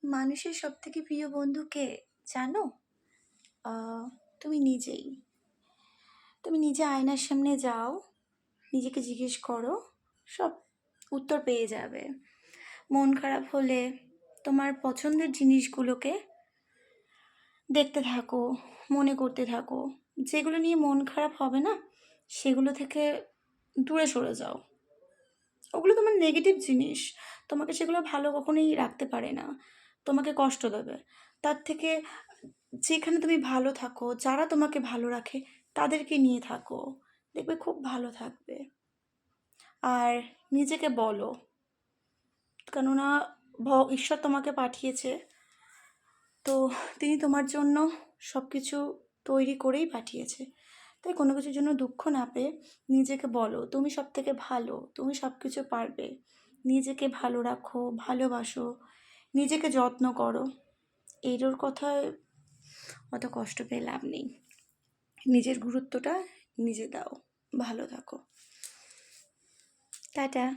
মানুষের সবথেকে প্রিয় বন্ধু কে জানো? আহ, তুমি নিজেই। তুমি নিজে আয়নার সামনে যাও, নিজেকে জিজ্ঞেস করো, সব উত্তর পেয়ে যাবে। মন খারাপ হলে তোমার পছন্দের জিনিসগুলোকে দেখতে থাকো, মনে করতে থাকো। যেগুলো নিয়ে মন খারাপ হবে না, সেগুলো থেকে দূরে সরে যাও। ওগুলো তোমার নেগেটিভ জিনিস, তোমাকে সেগুলো ভালো কখনোই রাখতে পারে না, তোমাকে কষ্ট দেবে। তার থেকে যেখানে তুমি ভালো থাকো, যারা তোমাকে ভালো রাখে, তাদেরকে নিয়ে থাকো, দেখবে খুব ভালো থাকবে। আর নিজেকে বলো, কেননা ঈশ্বর তোমাকে পাঠিয়েছে, তো তিনি তোমার জন্য সব কিছু তৈরি করেই পাঠিয়েছে। তাই কোনো কিছুর জন্য দুঃখ না পেয়ে নিজেকে বলো তুমি সব থেকে ভালো, তুমি সব কিছু পারবে। নিজেকে ভালো রাখো, ভালোবাসো, নিজেকে যত্ন করো। এইটার কথায় অত কষ্ট পেয়ে লাভ নেই। নিজের গুরুত্বটা নিজে দাও। ভালো থাকো। টাটা।